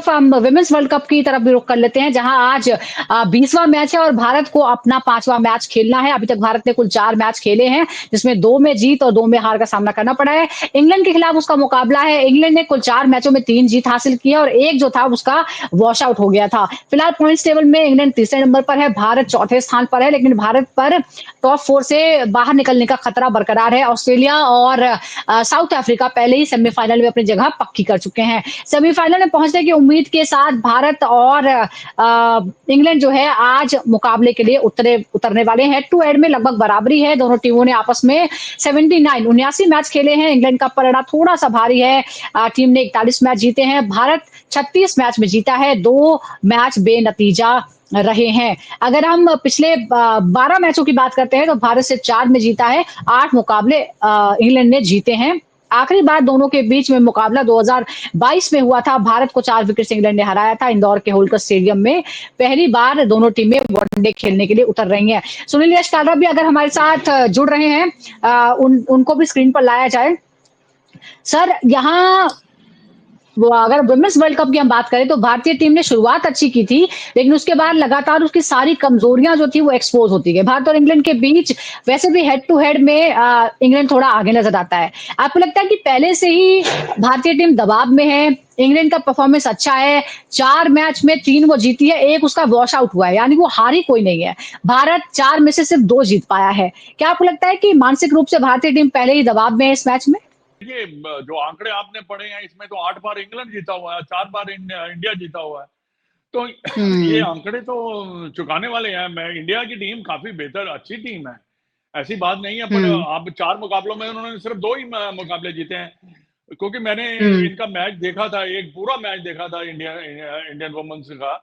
तरफ हम women's world cup की तरफ भी रुख कर लेते हैं, जहां आज 20वां मैच है और भारत को अपना 5वां मैच खेलना है। अभी तक भारत ने कुल 4 मैच खेले हैं, जिसमें 2 में जीत और 2 में हार का सामना करना पड़ा है। इंग्लैंड के खिलाफ उसका मुकाबला है। इंग्लैंड ने कुल 4 मैचों में 3 जीत हासिल की है और 1 जो था उसका वॉश आउट हो गया था। फिलहाल पॉइंट्स टेबल में इंग्लैंड तीसरे नंबर पर है, भारत चौथे स्थान पर है, लेकिन भारत पर टॉप 4 से बाहर निकलने का खतरा बरकरार है। ऑस्ट्रेलिया और साउथ अफ्रीका पहले ही सेमीफाइनल में अपनी जगह पक्की कर चुके हैं। सेमीफाइनल में पहुंचने की उम्मीद के साथ भारत और इंग्लैंड जो है आज मुकाबले के लिए उतरने वाले हैं। हेड टू हेड में लगभग बराबरी है। दोनों टीमों ने आपस में 79 मैच खेले हैं। इंग्लैंड का पलड़ा थोड़ा सा भारी है। टीम ने 41 मैच जीते हैं। भारत 36 मैच में जीता है। 2 मैच बेनतीजा रहे हैं। अगर हम पिछले 12 मैचों की बात करते हैं तो भारत सिर्फ 4 में जीता है। 8 मुकाबले इंग्लैंड ने जीते हैं। आखिरी बार दोनों के बीच में मुकाबला 2022 में हुआ था। भारत को 4 विकेट से इंग्लैंड ने हराया था इंदौर के होलकर स्टेडियम में। पहली बार दोनों टीमें वनडे खेलने के लिए उतर रही हैं। सुनील यश कालरा भी अगर हमारे साथ जुड़ रहे हैं, उनको भी स्क्रीन पर लाया जाए। सर, यहाँ वो अगर वुमेन्स वर्ल्ड कप की हम बात करें तो भारतीय टीम ने शुरुआत अच्छी की थी, लेकिन उसके बाद लगातार उसकी सारी कमजोरियां जो थी वो एक्सपोज होती गई। भारत और इंग्लैंड के बीच वैसे भी हेड टू हेड में इंग्लैंड थोड़ा आगे नजर आता है। आपको लगता है कि पहले से ही भारतीय टीम दबाव में है? इंग्लैंड का परफॉर्मेंस अच्छा है, 4 मैच में 3 वो जीती है, 1 उसका वॉश आउट हुआ है, यानी वो हारी कोई नहीं है। भारत 4 में से सिर्फ 2 जीत पाया है। क्या आपको लगता है कि मानसिक रूप से भारतीय टीम पहले ही दबाव में है इस मैच में? देखिए, जो आंकड़े आपने पढ़े हैं इसमें तो 8 बार इंग्लैंड जीता हुआ है, 4 बार इंडिया जीता हुआ है। तो ये आंकड़े तो चुकाने वाले हैं। मैं इंडिया की टीम काफी बेहतर अच्छी टीम है, ऐसी बात नहीं है। पर अब 4 मुकाबलों में उन्होंने सिर्फ 2 ही मुकाबले जीते हैं। क्योंकि मैंने इनका मैच देखा था, एक पूरा मैच देखा था इंडियन वुमेन्स का।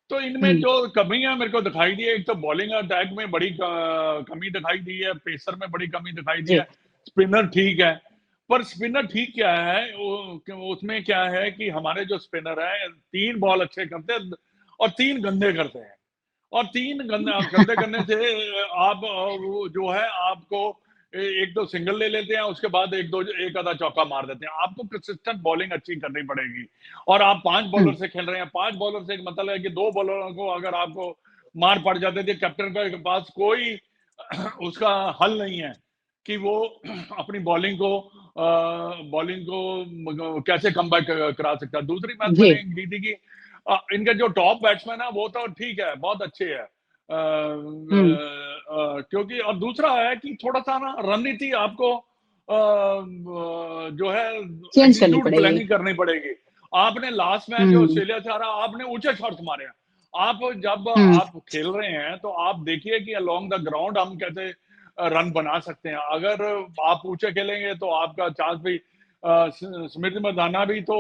तो इनमें जो कमियां मेरे को दिखाई दी है, एक तो बॉलिंग अटैक में बड़ी कमी दिखाई दी है, पेसर में बड़ी कमी दिखाई दी जी। है, स्पिनर ठीक है। पर स्पिनर ठीक क्या है, उसमें क्या है कि हमारे जो स्पिनर है 3 बॉल अच्छे करते हैं और 3 गंदे करते हैं। और 3 गंदे करने से आप जो है आपको एक दो सिंगल ले लेते हैं, उसके बाद एक आधा चौका मार देते हैं। आपको कंसिस्टेंट बॉलिंग अच्छी करनी पड़ेगी। और आप 5 बॉलर से खेल रहे हैं, 5 बॉलर से मतलब है कि 2 बॉलरों को अगर आपको मार पड़ जाते थे, कैप्टन के पास कोई उसका हल नहीं है कि वो अपनी बॉलिंग को कैसे कमबैक करा सकता है। दूसरी बात जी। मैंने की थी कि इनके जो टॉप बैट्समैन है वो तो ठीक है, बहुत अच्छे है। क्योंकि और दूसरा है कि थोड़ा सा ना रणनीति आपको जो है चेंज करनी एग्जीक्यूट पड़ेगी। प्लानिंग करनी पड़ेगी। आपने लास्ट मैच जो हुँ, ऑस्ट्रेलिया से हारा, आपने ऊंचे शॉट्स मारे हैं। आप जब हुँ, आप खेल रहे हैं तो आप देखिए कि अलोंग द ग्राउंड हम कैसे रन बना सकते हैं। अगर आप ऊंचे खेलेंगे तो आपका चांस भी स्मृति मंदाना भी तो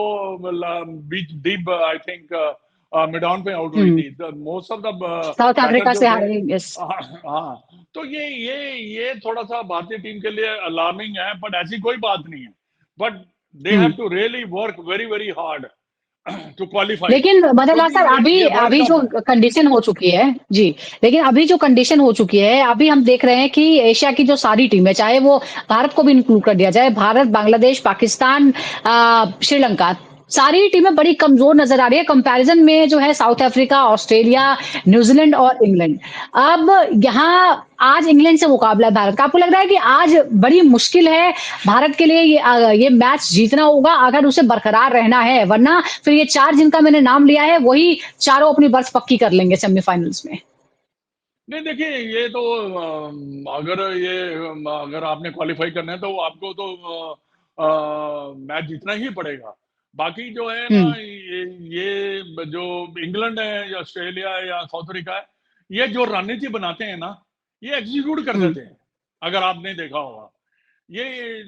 बीच deep I think mid on पे आउट हुई हुँ। थी। Most of the South batter Africa जो से थे, हारे, यस। हाँ। तो ये थोड़ा सा भारतीय टीम के लिए अलार्मिंग है, बट ऐसी कोई बात नहीं है। बट दे हैव हुँ। To really work very very hard to qualify, लेकिन मदनलाल क्योंकि सर, अभी ये वर्ल्ड अभी कप जो है। कंडीशन हो चुकी है जी, लेकिन अभी जो कंडीशन हो चुकी है, अभी हम देख रहे हैं कि एशिया की जो सारी टीमें, चाहे वो भारत को भी इंक्लूड कर दिया जाए, भारत, बांग्लादेश, पाकिस्तान, श्रीलंका, सारी टीमें बड़ी कमजोर नजर आ रही है कंपैरिजन में जो है साउथ अफ्रीका, ऑस्ट्रेलिया, न्यूजीलैंड और इंग्लैंड। अब यहाँ आज इंग्लैंड से मुकाबला है भारत का। आपको लग रहा है कि आज बड़ी मुश्किल है भारत के लिए ये मैच जीतना होगा अगर उसे बरकरार रहना है, वरना फिर ये 4 जिनका मैंने नाम लिया है वही चारों अपनी बर्फ पक्की कर लेंगे सेमीफाइनल्स में। नहीं, देखिए, ये तो अगर आपने क्वालिफाई करना है तो आपको तो मैच जीतना ही पड़ेगा। बाकी जो है ना, हुँ, ये जो इंग्लैंड है या ऑस्ट्रेलिया है या साउथ अफ्रीका है, ये जो रणनीति बनाते हैं ना, ये एग्जीक्यूट कर हुँ, देते हैं। अगर आपने देखा होगा, ये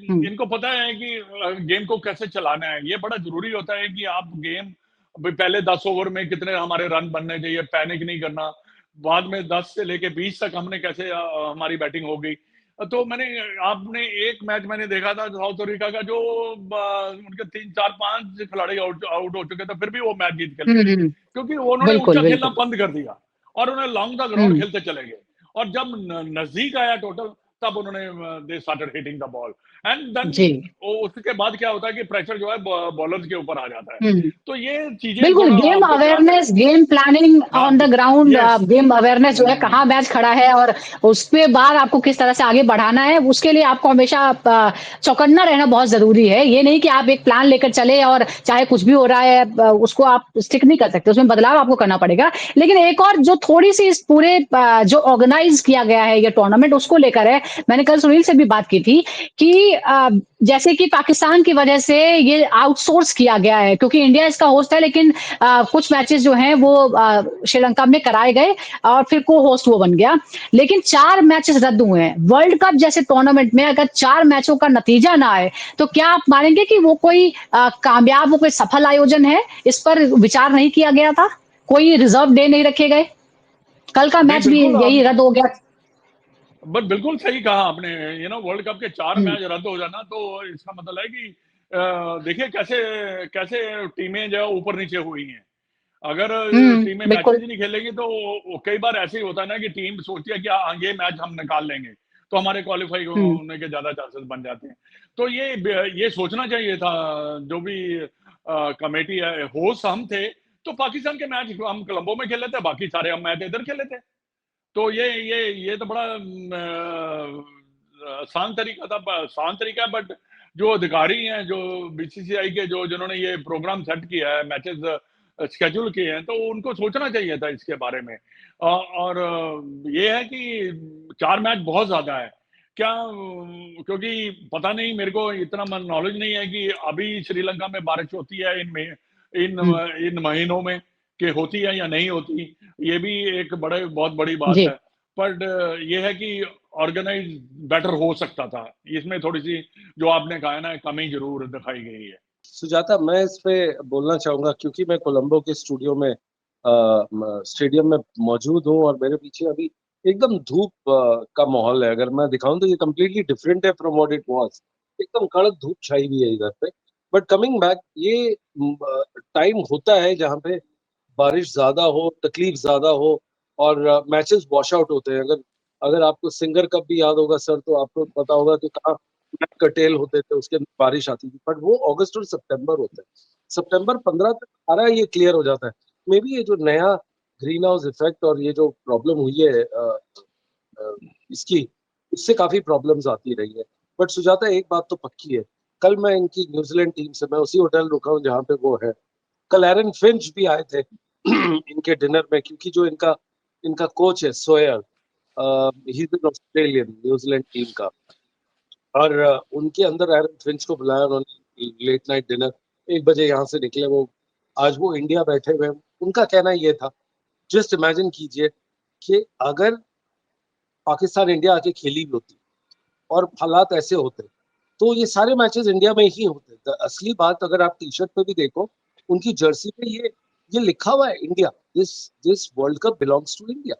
हुँ, इनको पता है कि गेम को कैसे चलाना है। ये बड़ा जरूरी होता है कि आप गेम पहले 10 ओवर में कितने हमारे रन बनने चाहिए, पैनिक नहीं करना। बाद में 10 से लेके 20 तक हमने कैसे हमारी बैटिंग हो गई। तो आपने एक मैच मैंने देखा था साउथ अफ्रीका का, जो उनके 3 4 5 खिलाड़ी आउट आउट हो चुके थे, फिर भी वो मैच जीत के ले हुँ, गए, हुँ। क्योंकि उन्होंने बिल्कुल, ऊंचा खेलना बिल्कुल। बंद कर दिया और उन्हें लॉन्ग द ग्राउंड हुँ, खेलते चले गए। और जब नजदीक आया टोटल, तब उन्होंने they started hitting the ball and then जी। उसके बाद क्या होता है कि प्रेशर जो है बॉलर्स के ऊपर आ जाता है। हुँ। तो ये चीजें बिल्कुल, थोड़ा गेम आपको ध्यान में अवेयरनेस, गेम प्लानिंग हाँ on the ground, yes game awareness जो है कहाँ मैच खड़ा है और उसके बाद आपको किस तरह से आगे बढ़ाना है, उसके लिए आपको हमेशा चौकन्ना रहना बहुत ज़रूरी है। ये नहीं कि आप एक प्लान लेकर चले और चाहे कुछ भी हो रहा है उसको आप स्टिक नहीं कर सकते, उसमें बदलाव आपको करना पड़ेगा। लेकिन एक और जो थोड़ी-सी इस पूरे जो ऑर्गेनाइज़ किया गया है ये टूर्नामेंट उसको लेकर है, मैंने कल सुनील से भी बात की थी कि जैसे कि पाकिस्तान की वजह से ये आउटसोर्स किया गया है क्योंकि इंडिया इसका होस्ट है लेकिन कुछ मैचेस जो हैं वो श्रीलंका में कराए गए और फिर को होस्ट वो बन गया। लेकिन 4 मैचेस रद्द हुए हैं। वर्ल्ड कप जैसे टूर्नामेंट में अगर 4 मैचों का नतीजा ना आए, तो क्या आप मानेंगे कि वो कोई कामयाब, वो कोई सफल आयोजन है? इस पर विचार नहीं किया गया था? कोई रिजर्व डे नहीं रखे गए? कल का नहीं मैच भी बिल्कुल यही आप रद्द हो गया। बट बिल्कुल सही कहा आपने। वर्ल्ड कप के 4 हुँ, मैच रद्द हो जाना तो इसका मतलब है कि देखिए कैसे कैसे टीमें जो है ऊपर नीचे हुई हैं। अगर हुँ, टीमें बिल्कुल। मैचेस ही नहीं खेलेंगी तो कई बार ऐसे ही होता है ना कि टीम सोचती है कि हाँ, ये मैच हम निकाल लेंगे, तो हमारे क्वालीफाई हुँ, होने के ज़्यादा चांसेस बन जाते हैं। तो ये सोचना चाहिए था जो भी कमेटी है, होस्ट हम थे, तो पाकिस्तान के मैच हम कोलंबो में खेले थे, बाकी सारे हम मैच इधर खेले थे। तो ये तो बड़ा आसान तरीका था, आसान तरीका है बट जो अधिकारी हैं, जो बीसीसीआई के जो जिन्होंने ये प्रोग्राम सेट किया है, मैचेस शेड्यूल किए हैं, तो उनको सोचना चाहिए था इसके बारे में। और ये है कि 4 मैच बहुत ज़्यादा है। क्या क्योंकि पता नहीं मेरे को इतना नॉलेज नहीं है कि अभी श्रीलंका में बारिश होती है इन हुँ, इन महीनों में कि होती है या नहीं होती। ये भी एक बहुत बड़ी बात जी। है। बट ये है कि ऑर्गेनाइज बेटर हो सकता था। इसमें थोड़ी-सी जो आपने कहा है ना कमी ज़रूर दिखाई गई है। सुजाता, मैं इस पे बोलना चाहूँगा क्योंकि मैं कोलंबो के स्टूडियो में स्टेडियम में मौजूद हूँ और मेरे पीछे अभी एकदम धूप का माहौल है। अगर मैं दिखाऊँ तो ये कंप्लीटली डिफरेंट है फ्रॉम व्हाट इट वाज़। एकदम कड़क धूप छाई हुई है इधर पे। बट कमिंग बैक, ये टाइम होता है जहाँ पे बारिश ज़्यादा हो, तकलीफ ज़्यादा हो और मैचेस वॉश आउट होते हैं। अगर अगर आपको सिंगर कप भी याद होगा सर, तो आपको पता होगा कि कहाँ मैच कर्टेल होते थे, उसके अंदर बारिश आती थी। बट वो अगस्त और सितंबर होता है। सितंबर 15 तक सारा ये क्लियर हो जाता है। मे बी ये जो नया ग्रीन हाउस इफेक्ट और ये जो प्रॉब्लम हुई है अ, इसकी, इससे काफ़ी प्रॉब्लम्स आती रही है। बट सुजाता, एक बात तो पक्की है, कल मैं इनकी न्यूज़ीलैंड टीम से, मैं उसी होटल रुका हूँ जहाँ पे वो है। कल एरन फिंच भी आए थे इनके डिनर में, क्योंकि जो इनका इनका कोच है Sawyer, he is an Australian, New Zealand team का। और उनके अंदर एरन फिंच को बुलाया उन्होंने लेट नाइट डिनर। 1 बजे यहाँ से निकले वो, आज वो इंडिया बैठे हुए हैं। उनका कहना ये था, जस्ट इमेजिन कीजिए कि अगर पाकिस्तान इंडिया आके खेली भी होती और हालात ऐसे होते, तो ये सारे मैचेस इंडिया में ही होते। असली बात, अगर आप टी शर्ट पे भी देखो, उनकी जर्सी पे ये लिखा हुआ है India, this this world cup belongs to India.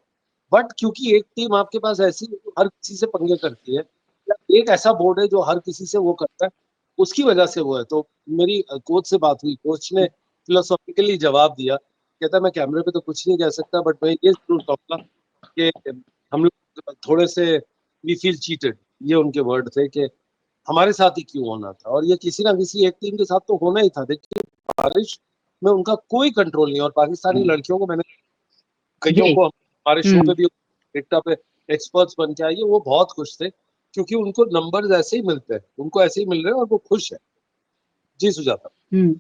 But क्योंकि एक टीम आपके पास ऐसी है जो हर किसी से पंगे करती है, या एक ऐसा बोर्ड है जो हर किसी से वो करता है, उसकी वजह से वो है। तो मेरी कोच से बात हुई, कोच ने फिलोसॉफिकली जवाब दिया, कहता मैं कैमरे पे तो कुछ नहीं कह सकता, बट मैं ये जरूर कहूंगा कि हम लोग थोड़े से वी फील चीटेड, ये उनके वर्ड थे कि हमारे साथ ही क्यों होना था, और ये किसी ना किसी एक टीम के साथ तो होना ही था। देखिए, बारिश में उनका कोई कंट्रोल नहीं। और पाकिस्तानी लड़कियों को मैंने कईयों जी। को हमारे शो हुँ। पे भी टिकटा पे एक्सपर्ट्स बन के आई है, वो बहुत खुश थे क्योंकि उनको नंबर्स ऐसे ही मिलते हैं, उनको ऐसे ही मिल रहे हैं और वो खुश है। जी सुजाता। हुँ।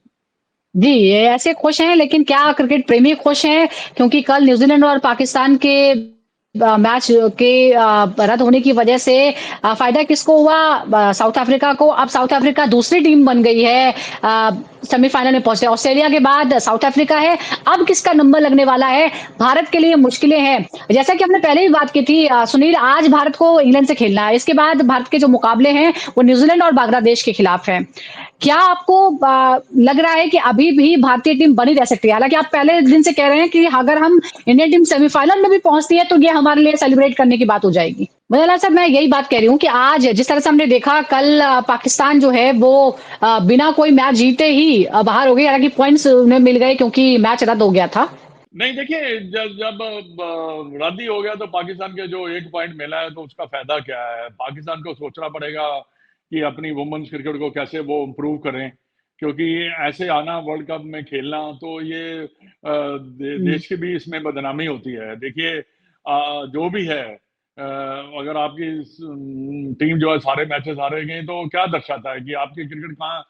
जी, ये ऐसे खुश हैं लेकिन क्या क्रिकेट प्रेमी खुश हैं? क्योंकि कल न्यूज़ीलैंड और पाकिस्तान के मैच के रद्द होने की वजह से फ़ायदा किसको हुआ? साउथ अफ्रीका को। अब साउथ अफ्रीका दूसरी टीम बन गई है, सेमीफ़ाइनल में पहुँचे। ऑस्ट्रेलिया के बाद साउथ अफ्रीका है। अब किसका नंबर लगने वाला है? भारत के लिए मुश्किलें हैं। जैसा कि हमने पहले भी बात की थी सुनील, आज भारत को इंग्लैंड से खेलना है। इसके बाद भारत के जो मुकाबले हैं, वो न्यूज़ीलैंड और बांग्लादेश के खिलाफ हैं। क्या आपको लग रहा है कि अभी भी भारतीय टीम बनी रह सकती है? हालाँकि आप पहले दिन से कह रहे हैं कि अगर हम इंडियन टीम सेमीफ़ाइनल में भी पहुँचती है, तो ये हमारे लिए सेलिब्रेट करने की बात हो जाएगी। मुझे लगा सर, मैं यही बात कह रही हूँ कि आज जिस तरह से हमने देखा कल पाकिस्तान जो है वो बिना कोई मैच जीते ही बाहर हो गई। हालाँकि पॉइंट्स उन्हें मिल गए क्योंकि मैच रद्द हो गया था। नहीं देखिए, जब जब रद्द ही हो गया तो पाकिस्तान के जो 1 पॉइंट मिला है तो उसका फायदा क्या है? पाकिस्तान को सोचना पड़ेगा कि अपनी वुमेन्स क्रिकेट को कैसे वो इम्प्रूव करें, क्योंकि ऐसे आना वर्ल्ड कप में खेलना तो ये देश की भी इसमें बदनामी होती है। देखिए जो भी है, अगर आपकी टीम जो है सारे मैचेस हारेगी तो क्या दर्शाता है कि आपकी क्रिकेट कहाँ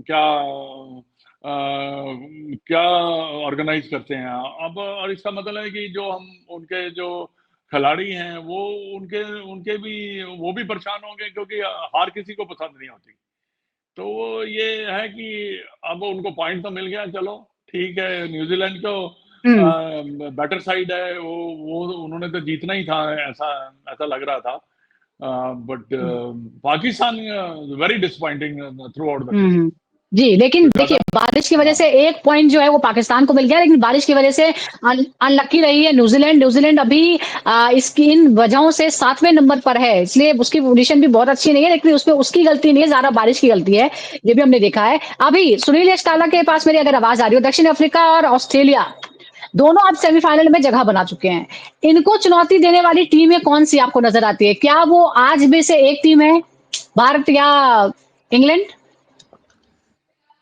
क्या क्या ऑर्गेनाइज करते हैं अब। और इसका मतलब है कि जो हम उनके जो खिलाड़ी हैं वो उनके उनके भी वो भी परेशान होंगे, क्योंकि हार किसी को पसंद नहीं होती। तो वो ये है कि अब उनको पॉइंट तो मिल गया, चलो ठीक है। न्यूजीलैंड को हुँ, बेटर साइड है, वो उन्होंने तो जीतना ही था, ऐसा ऐसा लग रहा था। बट हुँ, Pakistan very disappointing throughout the हुँ, डे। हुँ। जी, लेकिन कुछ ज्यादा। देखिए बारिश की वजह हाँ। से 1 पॉइंट जो है वो पाकिस्तान को मिल गया, लेकिन बारिश की वजह से अनलकी रही है न्यूज़ीलैंड। न्यूज़ीलैंड अभी इसकी इन वजहों से 7वें नंबर पर है, इसलिए उसकी पोज़ीशन भी बहुत अच्छी नहीं है, लेकिन उसमें उसकी गलती नहीं है, ज़्यादा बारिश की गलती है, ये भी हमने देखा है। अभी सुनील एस्टाला के पास मेरी अगर आवाज़ आ रही हो, दक्षिण अफ्रीका और ऑस्ट्रेलिया, दोनों अब सेमीफ़ाइनल में जगह बना चुके हैं। इनको चुनौती देने वाली टीमें कौन-सी आपको नज़र आती है? क्या वो आज में से एक टीम है, भारत या इंग्लैंड?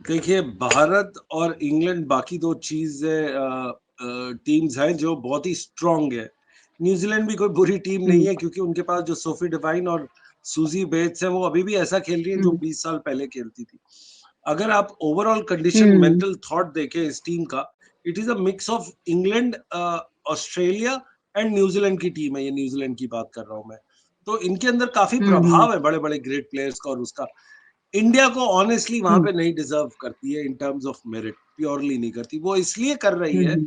देखिए, भारत और इंग्लैंड बाकी 2 टीम्स हैं जो बहुत ही स्ट्रॉन्ग है। न्यूजीलैंड भी कोई बुरी टीम नहीं हुँ, है, क्योंकि उनके पास जो सोफी डिवाइन और सूजी बेट्स हैं, वो अभी भी ऐसा खेल रही हैं जो हुँ, 20 साल पहले खेलती थी। अगर आप ओवरऑल कंडीशन, हुँ, मेंटल थॉट देखें इस टीम का, it is a mix of England, Australia and New Zealand की टीम है। ये न्यूजीलैंड की बात कर रहा हूँ मैं। तो इनके अंदर काफ़ी हुँ, हुँ, प्रभाव है बड़े-बड़े ग्रेट प्लेयर्स का, और उसका इंडिया को ऑनेस्टली वहां हुँ, पे नहीं डिजर्व करती है in terms of merit, purely नहीं करती। वो इसलिए कर रही है हुँ,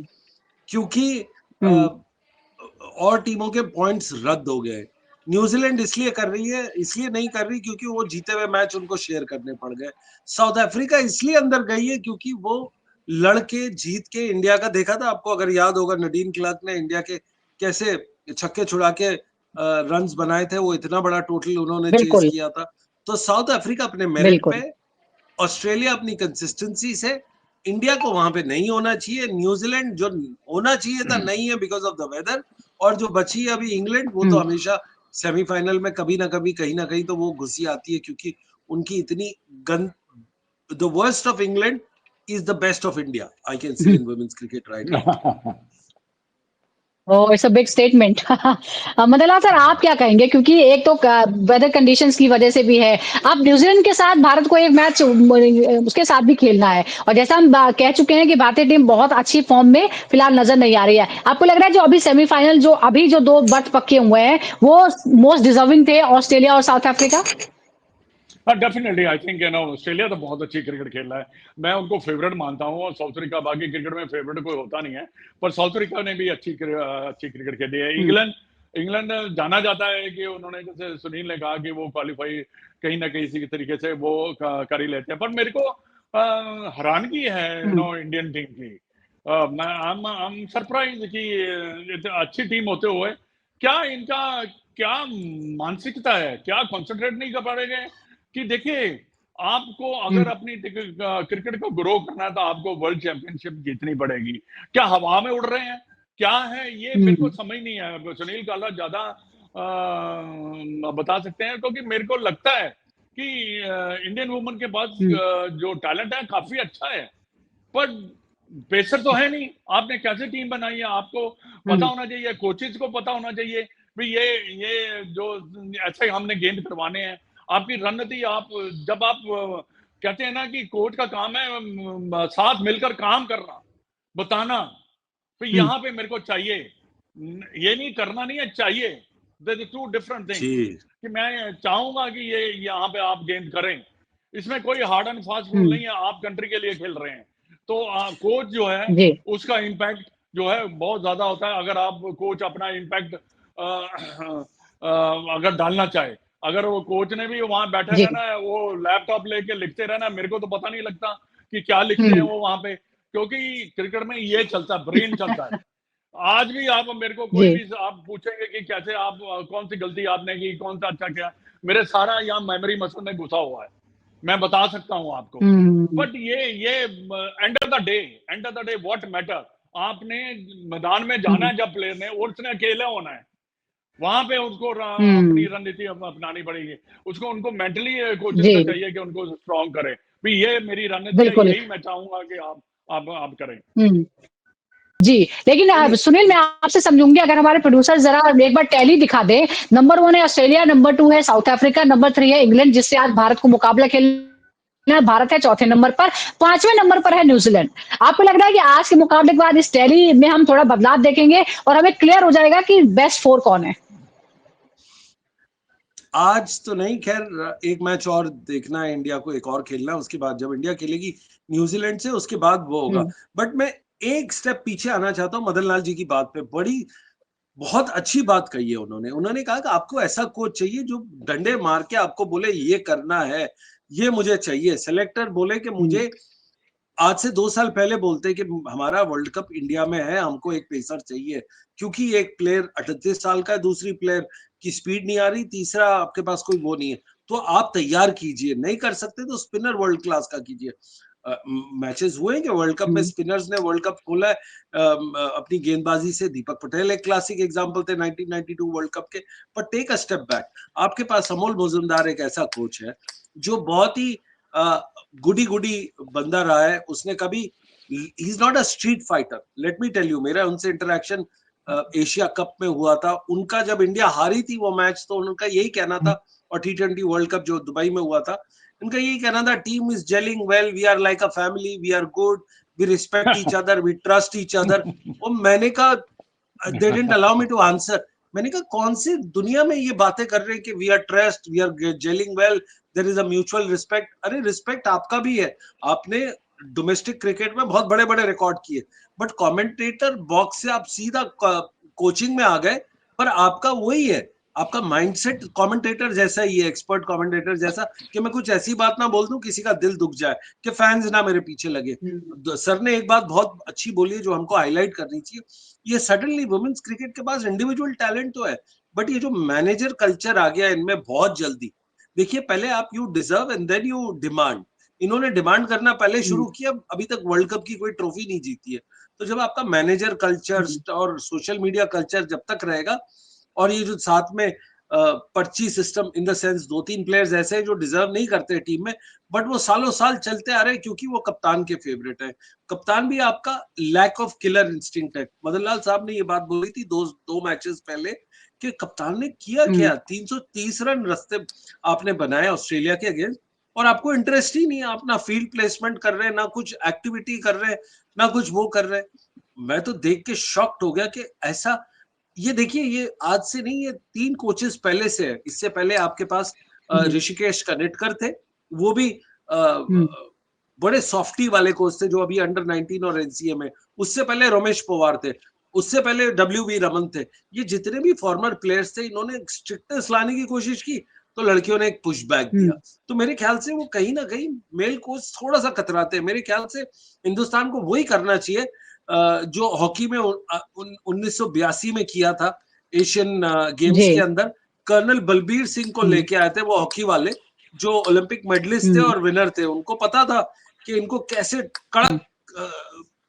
क्योंकि अ, हुँ, और टीमों के पॉइंट्स रद्द हो गए। न्यूजीलैंड इसलिए कर रही है, इसलिए नहीं कर रही क्योंकि वो जीते हुए मैच उनको शेयर करने पड़ गए। साउथ अफ्रीका इसलिए अंदर गई है क्योंकि वो लड़के जीत के इंडिया का देखा था। आपको अगर याद होगा, नडीन क्लार्क ने इंडिया के कैसे छक्के छुड़ा के रन्स बनाए थे, वो इतना बड़ा टोटल उन्होंने चेज बिल्कुल, किया था। तो साउथ अफ्रीका अपने मेरिट पे, बिल्कुल। ऑस्ट्रेलिया अपनी कंसिस्टेंसी से, इंडिया को वहां पे नहीं होना चाहिए। न्यूजीलैंड जो होना चाहिए था नहीं है बिकॉज ऑफ द वेदर। और जो बची है अभी इंग्लैंड, वो तो हुँ, हमेशा सेमीफाइनल में कभी ना कभी कहीं ना कहीं तो वो घुसी आती है, क्योंकि उनकी इतनी गंद, the worst of England is the best of India, I can say हुँ। In women's cricket right now. Oh! It's a big statement. Madanlal sir आप क्या कहेंगे? क्योंकि एक तो क वेदर कंडीशंस की वजह से भी है। अब न्यूज़ीलैंड के साथ भारत को एक मैच उसके साथ भी खेलना है और जैसा हम कह चुके हैं कि भारतीय टीम बहुत अच्छी फ़ॉर्म में फिलहाल नज़र नहीं आ रही है। आपको लग रहा है जो अभी सेमीफ़ाइनल जो अभी जो 2 बर्थ पक्के हुए हैं, वो मोस्ट डिज़र्विंग थे ऑस्ट्रेलिया और साउथ अफ्रीका? हाँ डेफिनेटली, आई थिंक ऑस्ट्रेलिया तो बहुत अच्छी क्रिकेट खेल रहा है। मैं उनको फेवरेट मानता हूँ, और साउथ अफ्रीका, बाकी क्रिकेट में फेवरेट कोई होता नहीं है, पर साउथ अफ्रीका ने भी अच्छी क्रिकेट खेली है। हुँ, इंग्लैंड इंग्लैंड जाना जाता है कि उन्होंने, जैसे सुनील ने कहा, कि वो क्वालिफाई कहीं ना कहीं इसी तरीके से वो कर ही लेते हैं। पर मेरे को हैरानगी है हुँ, इंडियन टीम की। मैं आई एम सरप्राइज कि अच्छी टीम होते हुए क्या इनका क्या मानसिकता है, क्या कॉन्सेंट्रेट नहीं कर पा रहे हैं। कि देखिए, आपको हुँ, अगर अपनी क्रिकेट को ग्रो करना है तो आपको वर्ल्ड चैंपियनशिप जीतनी पड़ेगी। क्या हवा में उड़ रहे हैं, क्या है ये मेरे को हुँ, समझ नहीं आया। सुनील काला ज्यादा बता सकते हैं, क्योंकि मेरे को लगता है कि इंडियन वुमन के पास हुँ, जो टैलेंट है काफी अच्छा है, पर पेसर तो है नहीं। आपने कैसे टीम बनाई है, आपको पता हुँ, होना चाहिए, कोचेज को पता होना चाहिए भी ये जो ऐसे हमने गेंद करवाने हैं। आपकी रणनीति, आप जब आप कहते हैं ना कि कोच का काम है साथ मिलकर काम करना, बताना। तो हुँ, यहाँ पे मेरे को चाहिए, ये नहीं करना नहीं है, चाहिए। There is two different things. जी कि मैं चाहूंगा कि ये यहाँ पे आप गेंद करें, इसमें कोई हार्ड एंड फास्ट रूल हुँ, नहीं है, आप कंट्री के लिए खेल रहे हैं। तो कोच जो है जी, उसका इम्पैक्ट जो है बहुत ज्यादा होता है। अगर आप कोच अपना इम्पैक्ट अगर डालना चाहे, अगर वो कोच ने भी वहां बैठे जी, रहना है, वो लैपटॉप लेके लिखते रहना, मेरे को तो पता नहीं लगता कि क्या लिखते हैं हुँ, वो वहां पे। क्योंकि क्रिकेट में ये चलता है, ब्रेन चलता है। आज भी आप मेरे को कोई जी, भी आप पूछेंगे कि कैसे आप कौन सी गलती आपने की, कौन सा अच्छा किया, मेरे सारा यहाँ मेमोरी मसल में घुसा हुआ है, मैं बता सकता हूँ आपको। हुँ, बट ये and of the day what matter, आपने मैदान में जाना है जब प्लेयर ने, उसने अकेले होना है, वहां पे उसको अपनी रणनीति अपनानी पड़ेगी। उसको उनको मेंटली कोचेस जी, को चाहिए कि उनको स्ट्रॉन्ग करे, भी ये मेरी रणनीति है, बिल्कुल। यही मैं चाहूंगा कि आप करें। हुँ। जी, लेकिन नहीं नहीं, सुनील, मैं आपसे समझूँगी अगर हमारे प्रोड्यूसर ज़रा एक बार टैली दिखा दें। नंबर 1 है ऑस्ट्रेलिया, नंबर 2 है साउथ अफ्रीका, नंबर 3 है इंग्लैंड, जिससे आज भारत को मुकाबला खेलना है। भारत है चौथे नंबर पर, 5वें नंबर पर है न्यूज़ीलैंड। आपको लग रहा है कि आज के मुकाबले के बाद इस टैली में हम थोड़ा बदलाव देखेंगे और हमें क्लियर हो जाएगा कि बेस्ट 4 कौन है? आज तो नहीं, खैर एक मैच और देखना है, इंडिया को एक और खेलना है, उसके बाद जब इंडिया खेलेगी न्यूजीलैंड से उसके बाद वो होगा। हुँ, बट मैं एक स्टेप पीछे आना चाहता हूँ मदन लाल जी की बात पे। बड़ी बहुत अच्छी बात कही है उन्होंने। उन्होंने कहा कि आपको ऐसा कोच चाहिए जो डंडे मार के आपको बोले ये करना है, ये मुझे चाहिए। सेलेक्टर बोले कि हुँ, मुझे आज से 2 साल पहले बोलते कि हमारा वर्ल्ड कप इंडिया में है, हमको एक पेसर चाहिए, क्योंकि एक प्लेयर 38 साल का है, दूसरी प्लेयर की स्पीड नहीं आ रही, तीसरा आपके पास कोई वो नहीं है, तो आप तैयार कीजिए, नहीं कर सकते तो स्पिनर वर्ल्ड क्लास का कीजिए। मैचेस हुए हैं कि वर्ल्ड कप में हुँ, स्पिनर्स ने वर्ल्ड कप खोला है अपनी गेंदबाजी से। दीपक पटेल एक क्लासिक एग्जांपल थे 1992 वर्ल्ड कप के। पर टेक अ स्टेप बैक, आपके पास अमोल मुजुमदार एक ऐसा कोच है जो बहुत ही गुडी गुडी बंदा रहा है। उसने कभी, he is not a street fighter, let me tell you. मेरा उनसे इंटरेक्शन एशिया कप में हुआ था। उनका जब इंडिया हारी थी वो मैच, तो उनका यही कहना था, और T20 वर्ल्ड कप जो दुबई में हुआ था, उनका यही कहना था, team is gelling well, we are like a family, we are good, we respect each other, we trust each other. और मैंने कहा, they didn't allow me to answer. मैंने कहा कौन सी दुनिया में ये बातें कर रहे हैं कि we are trust, we are gelling well, there is a mutual respect. अरे रिस्पेक्ट आपका भी है, आपने डोमेस्टिक क्रिकेट में बहुत बड़े बड़े रिकॉर्ड किए, बट कमेंटेटर बॉक्स से आप सीधा कोचिंग में आ गए। पर आपका वही है, आपका माइंडसेट कमेंटेटर जैसा ही है, एक्सपर्ट कमेंटेटर जैसा, कि मैं कुछ ऐसी बात ना बोल दूं किसी का दिल दुख जाए, कि फैंस ना मेरे पीछे लगे। हुँ, सर ने एक बात बहुत अच्छी बोली है जो हमको हाईलाइट करनी चाहिए। ये सडनली वुमेन्स क्रिकेट के पास इंडिविजुअल टैलेंट तो है, बट ये जो मैनेजर कल्चर आ गया इनमें बहुत जल्दी। देखिए, पहले आप you deserve and then you demand. इन्होंने डिमांड करना पहले हुँ, शुरू किया, अभी तक वर्ल्ड कप की कोई ट्रॉफी नहीं जीती है। तो जब आपका मैनेजर कल्चर हुँ, और सोशल मीडिया कल्चर जब तक रहेगा, और ये जो साथ में पर्ची system, in the sense 2-3 players ऐसे हैं जो डिजर्व नहीं करते टीम में, बट वो सालों साल चलते आ रहे हैं क्योंकि वो कप्तान के फेवरेट है। कप्तान भी आपका लैक ऑफ किलर इंस्टिंक्ट है। मदन लाल साहब ने ये बात बोली थी दो मैचेस पहले, कि कप्तान ने किया हुँ, क्या, 330 रन रस्ते आपने बनाए ऑस्ट्रेलिया के अगेंस्ट, और आपको इंटरेस्ट ही नहीं है, आप ना फील्ड प्लेसमेंट कर रहे हैं, ना कुछ एक्टिविटी कर रहे हैं, ना कुछ वो कर रहे हैं। मैं तो देख के शॉक्ड हो गया कि ऐसा। ये देखिए, ये आज से नहीं, ये 3 कोचेस पहले से है। इससे पहले आपके पास हुँ, ऋषिकेश कनिटकर थे, वो भी हुँ, बड़े सॉफ्टी वाले कोच थे जो अभी अंडर 19 और एनसीए में। उससे पहले रमेश पवार थे, उससे पहले डब्ल्यू रमन थे। ये जितने भी फॉर्मर प्लेयर्स थे, इन्होंने स्ट्रिक्टनेस लाने की कोशिश की, तो लड़कियों ने एक पुश बैक हुँ, दिया। तो मेरे ख्याल से वो कहीं ना कहीं मेल कोच थोड़ा सा कतराते हैं। मेरे ख्याल से हिंदुस्तान को वही करना चाहिए जो हॉकी में 1982 में किया था, एशियन गेम्स के जी, अंदर। कर्नल बलबीर सिंह को हुँ, लेके आए थे वो हॉकी वाले, जो ओलंपिक मेडलिस्ट थे हुँ, और विनर थे। उनको पता था कि इनको कैसे हुँ, कड़क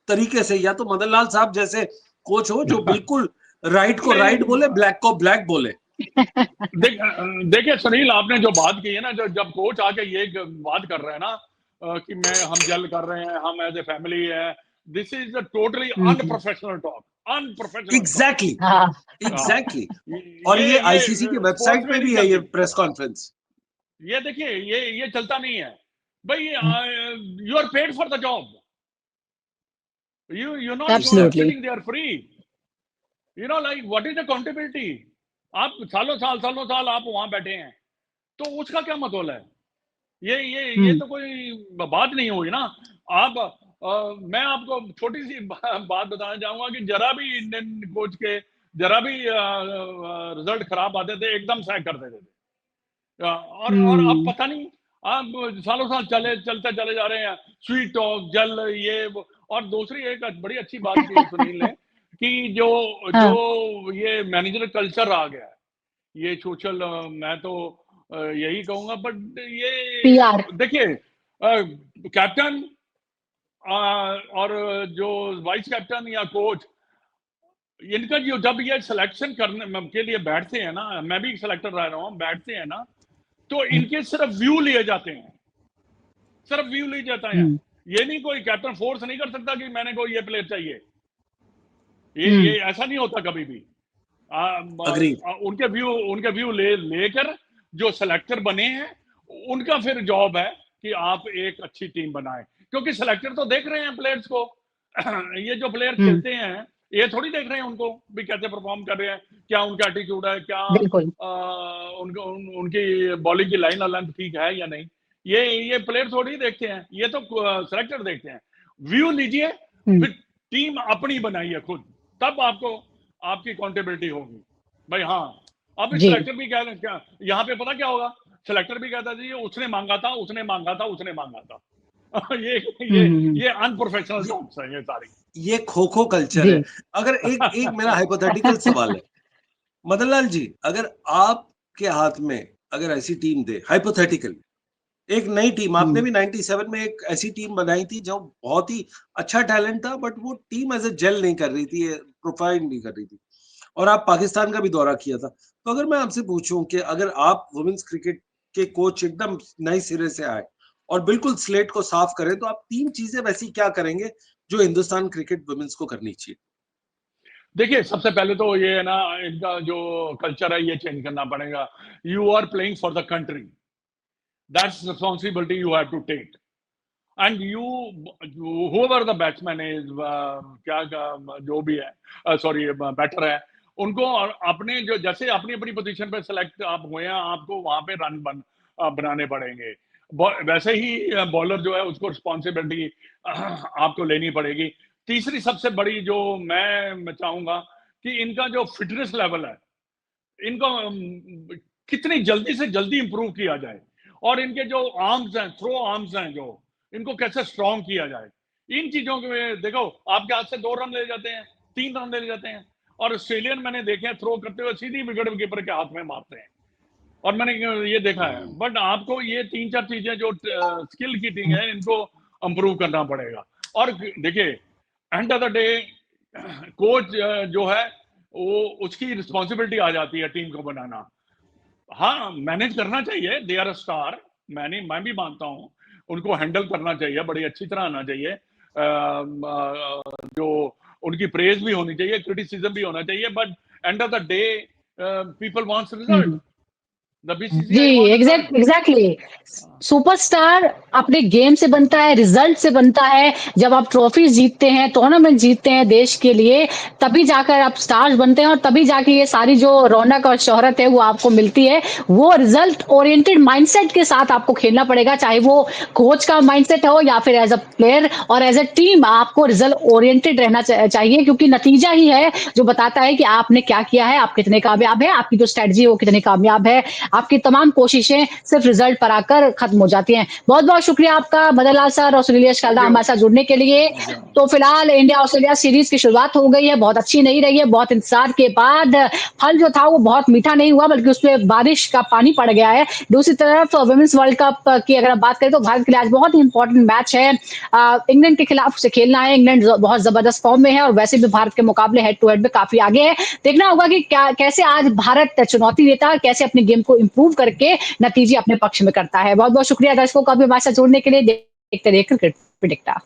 तरीके से, या तो मदन लाल साहब जैसे कोच हो जो बिल्कुल राइट को राइट नहीं, बोले, ब्लैक को ब्लैक बोले। देखिए सुनील, आपने जो बात की है ना, जो जब कोच आके ये बात कर रहे हैं ना, कि हम जल कर रहे हैं, हम एज ए फैमिली है, this is a totally hmm, unprofessional talk, unprofessional talk. Exactly, हाँ, एग्जैक्टली। और ये ये आईसीसी की स्पोर्ट्स वेबसाइट में पे नहीं भी है ये चलती। Press conference. ये देखिए, ये चलता नहीं है भाई। You are paid for the job, you not exactly. Absolutely, sitting there free, you know, like what is accountability. आप सालों साल आप वहां बैठे हैं, तो उसका क्या मतलब है? ये हुँ, तो कोई बात नहीं हुई ना। आप मैं आपको छोटी सी बात बताना चाहूंगा कि जरा भी इंडियन कोच के जरा भी रिजल्ट खराब आते थे, एकदम सैक कर देते थे। और अब हुँ, पता नहीं, आप सालों साल चलते चले जा रहे हैं, स्वीट टॉक, जल, ये वो। और दूसरी एक बड़ी अच्छी बात की सुनील ने, कि जो जो हाँ, ये मैनेजर कल्चर आ गया है, ये सोशल, मैं तो यही कहूंगा। बट ये पीआर, देखिए, कैप्टन और जो वाइस कैप्टन या कोच, इनका जो जब ये सिलेक्शन करने के लिए बैठते हैं ना, मैं भी सिलेक्टर रह रहा हूँ, बैठते हैं ना, तो इनके सिर्फ व्यू लिए जाते हैं, सिर्फ व्यू लिए जाता है। ये नहीं, कोई कैप्टन फोर्स नहीं कर सकता कि मैंने कोई ये प्लेयर चाहिए, ये ऐसा नहीं होता कभी भी। उनके व्यू लेकर जो सिलेक्टर बने हैं, उनका फिर जॉब है कि आप एक अच्छी टीम बनाएं, क्योंकि सिलेक्टर तो देख रहे हैं प्लेयर्स को। ये जो प्लेयर खेलते हैं, ये थोड़ी देख रहे हैं उनको भी कैसे परफॉर्म कर रहे हैं, क्या उनका एटीट्यूड है, क्या उनकी बॉलिंग की लाइन लेंथ ठीक है या नहीं। ये प्लेयर थोड़ी देखते हैं, ये तो सिलेक्टर देखते हैं। व्यू लीजिए, फिर टीम अपनी बनाइए खुद, तब आपको आपकी अकाउंटेबिलिटी होगी भाई। हाँ, अब सिलेक्टर भी क्या यहाँ पे पता क्या होगा, सिलेक्टर भी कहता जी उसने मांगा था, उसने मांगा था, उसने मांगा था। ये अनप्रोफेशनल जॉब्स है ये सारी, ये खो-खो कल्चर है। अगर एक मेरा हाइपोथेटिकल सवाल है, मदन लाल जी, अगर आपके हाथ में अगर ऐसी टीम दे, हाइपोथेटिकली एक नई टीम, आपने भी 97 में एक ऐसी टीम बनाई थी जो बहुत ही अच्छा टैलेंट था, बट वो टीम एज ए जेल नहीं कर रही थी, प्रोफाइल नहीं कर रही थी, और आप पाकिस्तान का भी दौरा किया था। तो अगर मैं आपसे पूछूं कि अगर आप वुमेन्स क्रिकेट के कोच एकदम नए सिरे से आए और बिल्कुल स्लेट को साफ करें, तो आप 3 चीजें वैसी क्या करेंगे जो हिंदुस्तान क्रिकेट वुमेन्स को करनी चाहिए? देखिए, सबसे पहले तो ये है ना, इनका जो कल्चर है ये चेंज करना पड़ेगा। You are playing for the country, that's responsibility you have to take, and whoever the batsman is, क्या जो भी है, सॉरी बैटर है, उनको अपने जो जैसे अपनी अपनी पोजीशन पे सेलेक्ट आप हुए हैं, आपको वहां पे रन बनाने पड़ेंगे। वैसे ही बॉलर जो है उसको रिस्पॉन्सिबिलिटी आपको लेनी पड़ेगी। तीसरी सबसे बड़ी जो मैं चाहूंगा कि इनका जो फिटनेस लेवल है, इनको कितनी जल्दी से जल्दी इंप्रूव किया जाए, और इनके जो आर्म्स हैं, थ्रो आर्म्स हैं, जो इनको कैसे स्ट्रॉन्ग किया जाए। इन चीजों के देखो, आपके हाथ से 2 रन ले जाते हैं, 3 रन ले जाते हैं, और ऑस्ट्रेलियन मैंने देखे हैं थ्रो करते हुए सीधी विकेट कीपर के हाथ में मारते हैं, और मैंने ये देखा है। बट आपको ये 3-4 चीजें जो स्किल कीटिंग है, इनको इंप्रूव करना पड़ेगा। और देखिए, and of the day coach जो है वो उसकी रिस्पॉन्सिबिलिटी आ जाती है टीम को बनाना। हाँ, मैनेज करना चाहिए, दे आर अ स्टार, मैं भी मानता हूँ, उनको हैंडल करना चाहिए, बड़ी अच्छी तरह आना चाहिए। जो उनकी प्रेज भी होनी चाहिए, क्रिटिसिज्म भी होना चाहिए, but end of the day people wants result. जी, एग्जैक्टली। सुपरस्टार अपने गेम से बनता है, रिजल्ट से बनता है। जब आप ट्रॉफीज जीतते हैं, टूर्नामेंट जीतते हैं देश के लिए, तभी जाकर आप स्टार्स बनते हैं, और तभी जाके ये सारी जो रौनक और शोहरत है वो आपको मिलती है। वो रिजल्ट ओरिएंटेड माइंडसेट के साथ आपको खेलना पड़ेगा, चाहे वो कोच का माइंडसेट हो या फिर एज अ प्लेयर और एज अ टीम, आपको रिजल्ट ओरिएंटेड रहना चाहिए, क्योंकि नतीजा ही है जो बताता है कि आपने क्या किया है, आप कितने कामयाब है, आपकी जो स्ट्रेटजी है वो कितनी कामयाब है। आपकी तमाम कोशिशें सिर्फ रिजल्ट पर आकर खत्म हो जाती हैं। बहुत बहुत शुक्रिया आपका मदन लाल सर और सुनीलेश कल्दा हमारे साथ जुड़ने के लिए। तो फिलहाल इंडिया ऑस्ट्रेलिया सीरीज की शुरुआत हो गई है, बहुत अच्छी नहीं रही है, बहुत इंतजार के बाद फल जो था वो बहुत मीठा नहीं हुआ, बल्कि उसमें बारिश का पानी पड़ गया है। दूसरी तरफ वुमेन्स वर्ल्ड कप की अगर बात करें तो भारत के लिए आज बहुत ही इंपॉर्टेंट मैच है। इंग्लैंड के खिलाफ उसे खेलना है। इंग्लैंड बहुत जबरदस्त फॉर्म में है और वैसे भी भारत के मुकाबले हेड टू हेड में काफी आगे है। देखना होगा कि कैसे आज भारत चुनौती देता है, कैसे अपने गेम को इंप्रूव करके नतीजे अपने पक्ष में करता है। बहुत बहुत शुक्रिया दर्शकों का भी हमारे साथ जुड़ने के लिए। देखते रहिए क्रिकेट पिटिकता।